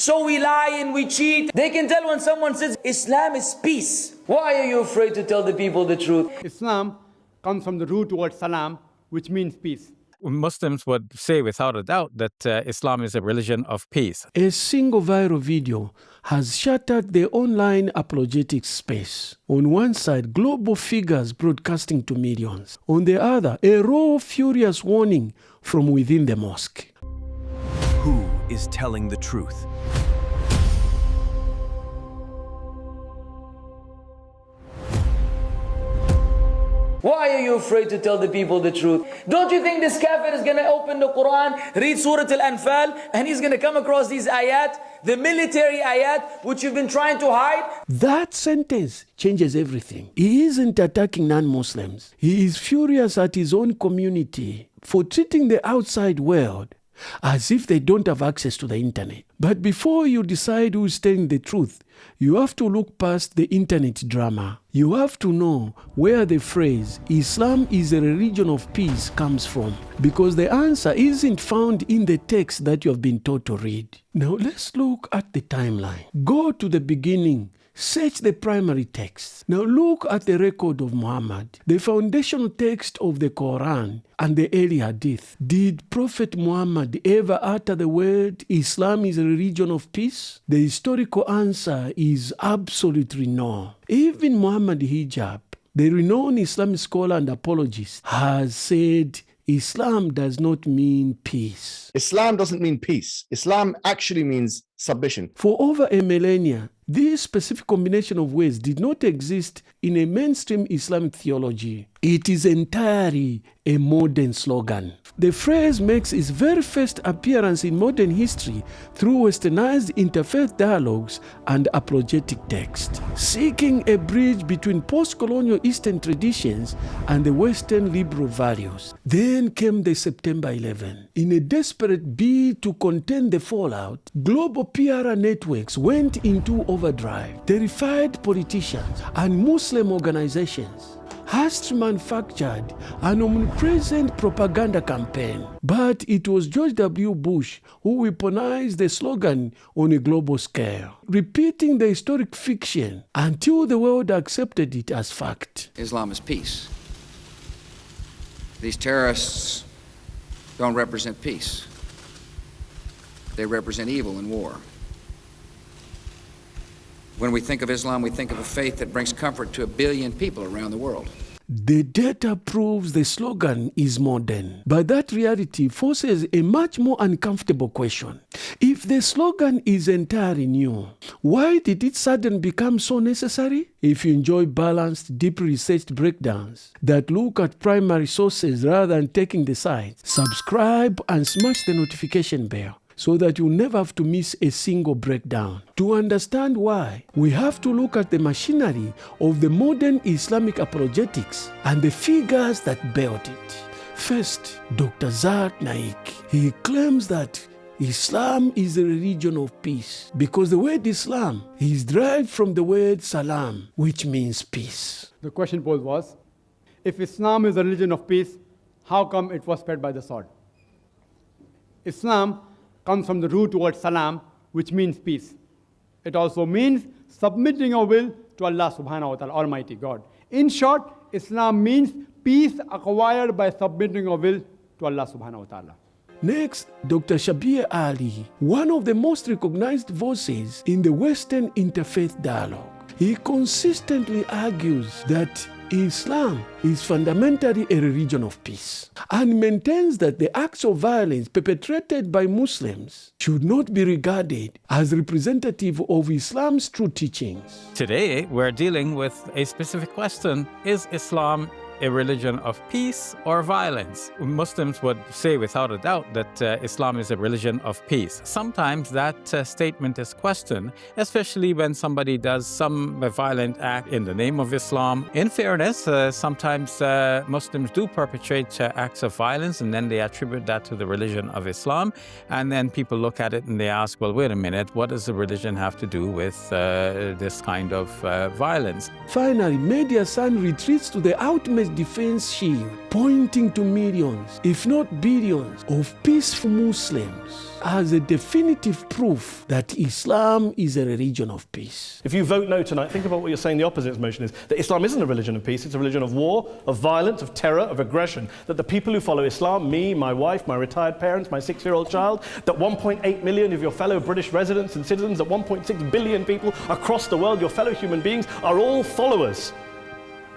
So we lie and we cheat. They can tell when someone says Islam is peace. Why are you afraid to tell the people the truth? Islam comes from the root word salam, which means peace. Muslims would say without a doubt that Islam is a religion of peace. A single viral video has shattered the online apologetics space. On one side, global figures broadcasting to millions. On the other, a raw, furious warning from within the mosque. Who is telling the truth? Why are you afraid to tell the people the truth? Don't you think this kafir is going to open the Quran, read Surah Al-Anfal, and he's going to come across these ayat, the military ayat, which you've been trying to hide? That sentence changes everything. He isn't attacking non-Muslims. He is furious at his own community for treating the outside world as if they don't have access to the internet. But before you decide who is telling the truth, you have to look past the internet drama. You have to know where the phrase Islam is a religion of peace comes from, because the answer isn't found in the text that you have been taught to read. Now let's look at the timeline. Go to the beginning. Search the primary text. Now look at the record of Muhammad, the foundational text of the Quran and the early Hadith. Did Prophet Muhammad ever utter the word Islam is a religion of peace? The historical answer is absolutely no. Even Muhammad Hijab, the renowned Islamic scholar and apologist, has said Islam does not mean peace. Islam doesn't mean peace. Islam actually means submission. For over a millennia, this specific combination of words did not exist in a mainstream Islamic theology. It is entirely a modern slogan. The phrase makes its very first appearance in modern history through westernized interfaith dialogues and apologetic texts, seeking a bridge between post-colonial Eastern traditions and the Western liberal values. Then came the September 11. In a desperate bid to contain the fallout, global PR networks went into overdrive. Terrified politicians and Muslim organizations Hast manufactured an omnipresent propaganda campaign. But it was George W. Bush who weaponized the slogan on a global scale, repeating the historic fiction until the world accepted it as fact. Islam is peace. These terrorists don't represent peace. They represent evil and war. When we think of Islam, we think of a faith that brings comfort to 1 billion people around the world. The data proves the slogan is modern, but that reality forces a much more uncomfortable question. If the slogan is entirely new, why did it suddenly become so necessary? If you enjoy balanced, deeply researched breakdowns that look at primary sources rather than taking the sides, subscribe and smash the notification bell, so that you never have to miss a single breakdown. To understand why, we have to look at the machinery of the modern Islamic apologetics and the figures that built it. First, Dr. Zakir Naik. He claims that Islam is a religion of peace because the word Islam is derived from the word salam, which means peace. The question posed was, if Islam is a religion of peace, how come it was spread by the sword? Islam comes from the root word salam, which means peace. It also means submitting your will to Allah subhanahu wa ta'ala, Almighty God. In short, Islam means peace acquired by submitting your will to Allah subhanahu wa ta'ala. Next, Dr. Shabir Ali, one of the most recognized voices in the Western interfaith dialogue. He consistently argues that Islam is fundamentally a religion of peace and maintains that the acts of violence perpetrated by Muslims should not be regarded as representative of Islam's true teachings. Today, we're dealing with a specific question: is Islam a religion of peace or violence? Muslims would say without a doubt that Islam is a religion of peace. Sometimes that statement is questioned, especially when somebody does some violent act in the name of Islam. In fairness, sometimes Muslims do perpetrate acts of violence and then they attribute that to the religion of Islam. And then people look at it and they ask, well, wait a minute, what does the religion have to do with this kind of violence? Finally, Mehdi Hassan retreats to the outmost strongest defense shield, pointing to millions, if not billions, of peaceful Muslims as a definitive proof that Islam is a religion of peace. If you vote no tonight, think about what you're saying the opposite motion is, that Islam isn't a religion of peace, it's a religion of war, of violence, of terror, of aggression, that the people who follow Islam, me, my wife, my retired parents, my 6-year-old child, that 1.8 million of your fellow British residents and citizens, that 1.6 billion people across the world, your fellow human beings, are all followers,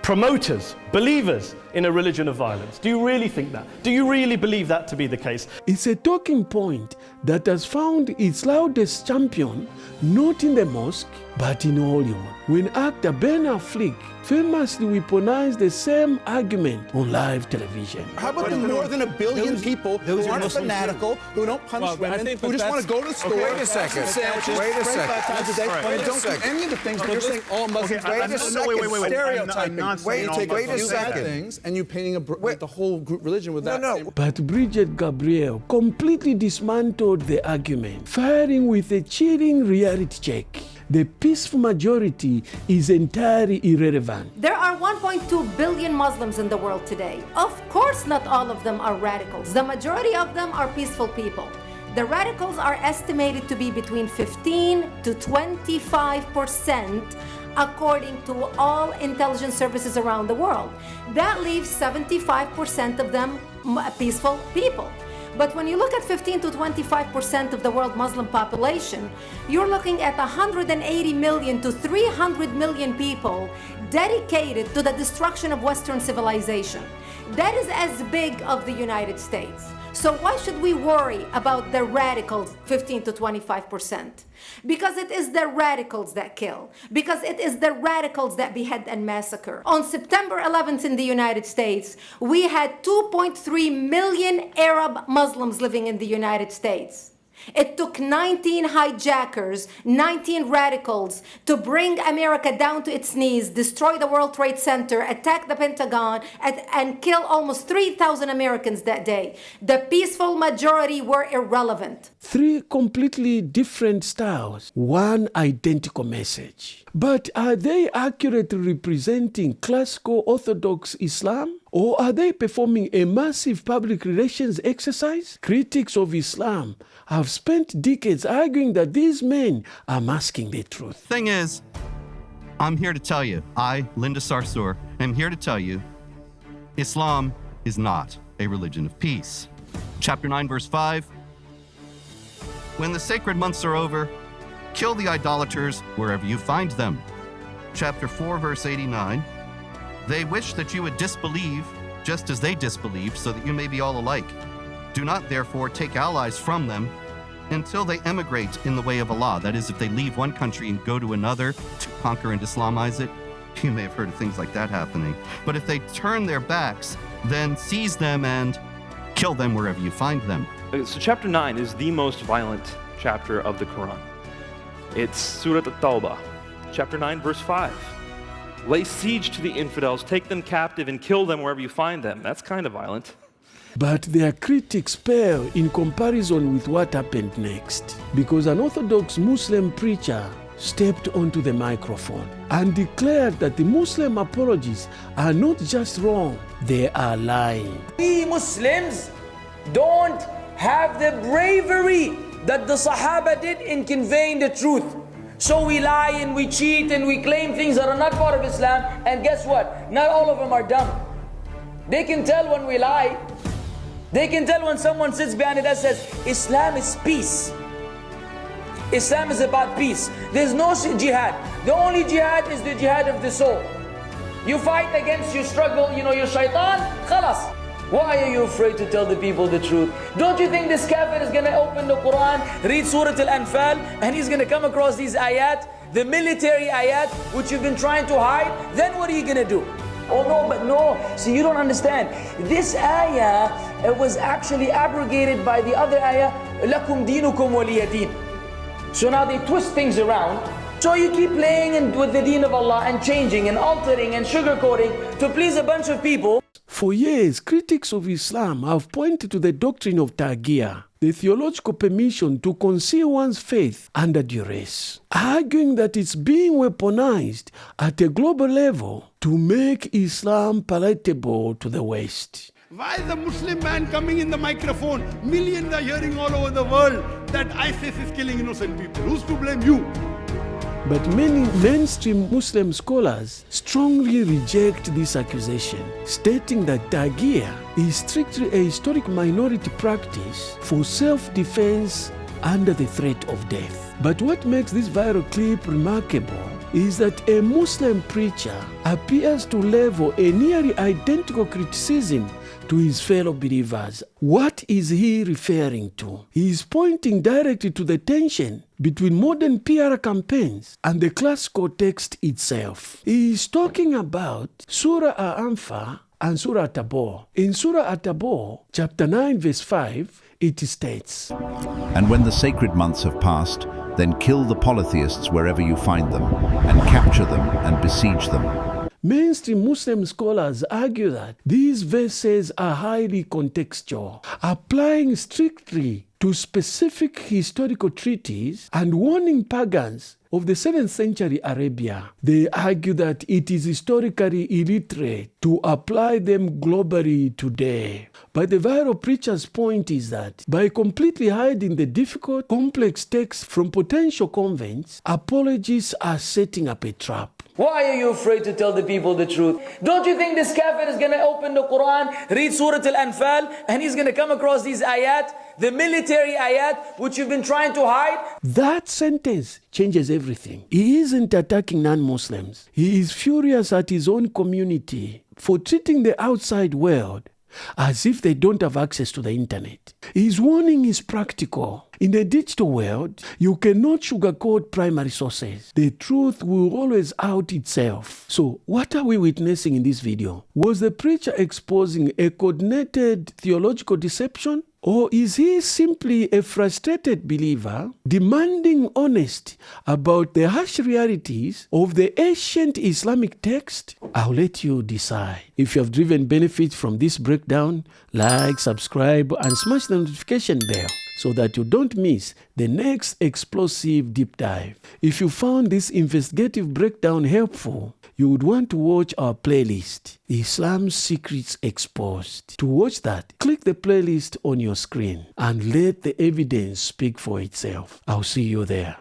promoters, believers in a religion of violence. Do you really think that? Do you really believe that to be the case? It's a talking point that has found its loudest champion not in the mosque, but in Hollywood, when actor Ben Affleck famously weaponized the same argument on live television. How about the more than 1 billion people who aren't fanatical, who don't punish women, who just want to go to the store, wait a second. sandwiches, Wait a 25 second. times a day, Right. and Wait a don't do second. any of the things that you're saying all Muslims Wait a second. stereotyping. Wait a You second. bad things, and you painting the whole group religion with that. No. But Bridget Gabriel completely dismantled the argument, firing with a chilling reality check. The peaceful majority is entirely irrelevant. There are 1.2 billion Muslims in the world today. Of course, not all of them are radicals. The majority of them are peaceful people. The radicals are estimated to be between 15 to 25%, according to all intelligence services around the world. That leaves 75% of them peaceful people. But when you look at 15 to 25% of the world Muslim population, you're looking at 180 million to 300 million people dedicated to the destruction of Western civilization. That is as big of the United States. So why should we worry about the radicals, 15 to 25%? Because it is the radicals that kill. Because it is the radicals that behead and massacre. On September 11th in the United States, we had 2.3 million Arab Muslims living in the United States. It took 19 hijackers, 19 radicals to bring America down to its knees, destroy the World Trade Center, attack the Pentagon, and kill almost 3,000 Americans that day. The peaceful majority were irrelevant. 3 completely different styles, one identical message. But are they accurately representing classical Orthodox Islam? Or are they performing a massive public relations exercise? Critics of Islam have spent decades arguing that these men are masking the truth. Thing is, I'm here to tell you, I, Linda Sarsour, am here to tell you, Islam is not a religion of peace. Chapter 9, verse 5, when the sacred months are over, kill the idolaters wherever you find them. Chapter 4, verse 89, they wish that you would disbelieve just as they disbelieve, so that you may be all alike. Do not, therefore, take allies from them until they emigrate in the way of Allah. That is, if they leave one country and go to another to conquer and Islamize it. You may have heard of things like that happening. But if they turn their backs, then seize them and kill them wherever you find them. So chapter 9 is the most violent chapter of the Quran. It's Surah At-Tawbah, chapter 9, verse 5. Lay siege to the infidels, take them captive, and kill them wherever you find them. That's kind of violent. But their critics pale in comparison with what happened next, because an Orthodox Muslim preacher stepped onto the microphone and declared that the Muslim apologists are not just wrong, they are lying. We Muslims don't have the bravery that the Sahaba did in conveying the truth. So we lie and we cheat and we claim things that are not part of Islam, and guess what? Not all of them are dumb. They can tell when we lie. They can tell when someone sits behind it and says, Islam is peace. Islam is about peace. There's no jihad. The only jihad is the jihad of the soul. You fight against your struggle, your shaitan, khalas. Why are you afraid to tell the people the truth? Don't you think this kafir is going to open the Quran, read Surah Al-Anfal, and he's going to come across these ayat, the military ayat, which you've been trying to hide? Then what are you going to do? Oh no, but no. See, you don't understand. This ayah was actually abrogated by the other ayah, لَكُمْ دِينُكُمْ وَلِيَ دِينُ. So now they twist things around. So you keep playing with the deen of Allah and changing and altering and sugarcoating to please a bunch of people. For years, critics of Islam have pointed to the doctrine of Tagiyah, the theological permission to conceal one's faith under duress, arguing that it's being weaponized at a global level to make Islam palatable to the West. Why is a Muslim man coming in the microphone? Millions are hearing all over the world that ISIS is killing innocent people. Who's to blame you? But many mainstream Muslim scholars strongly reject this accusation, stating that Zakir is strictly a historic minority practice for self-defense under the threat of death. But what makes this viral clip remarkable is that a Muslim preacher appears to level a nearly identical criticism to his fellow believers. What is he referring to? He is pointing directly to the tension between modern PR campaigns and the classical text itself. He is talking about Surah Al-Anfal and Surah At-Tabor. In Surah At-Tabor, chapter 9, verse 5, it states, "And when the sacred months have passed, then kill the polytheists wherever you find them, and capture them and besiege them." Mainstream Muslim scholars argue that these verses are highly contextual, applying strictly to specific historical treaties and warning pagans of the 7th century Arabia. They argue that it is historically illiterate to apply them globally today. But the viral preacher's point is that by completely hiding the difficult, complex text from potential converts, apologists are setting up a trap. Why are you afraid to tell the people the truth? Don't you think this kafir is going to open the Quran, read Surah Al-Anfal, and he's going to come across these ayat, the military ayat, which you've been trying to hide? That sentence changes everything. He isn't attacking non-Muslims. He is furious at his own community for treating the outside world as if they don't have access to the internet. His warning is practical. In the digital world, you cannot sugarcoat primary sources. The truth will always out itself. So, what are we witnessing in this video? Was the preacher exposing a coordinated theological deception? Or is he simply a frustrated believer demanding honesty about the harsh realities of the ancient Islamic text? I'll let you decide. If you have driven benefit from this breakdown, like, subscribe, and smash the notification bell so that you don't miss the next explosive deep dive. If you found this investigative breakdown helpful, you would want to watch our playlist, Islam's Secrets Exposed. To watch that, click the playlist on your screen and let the evidence speak for itself. I'll see you there.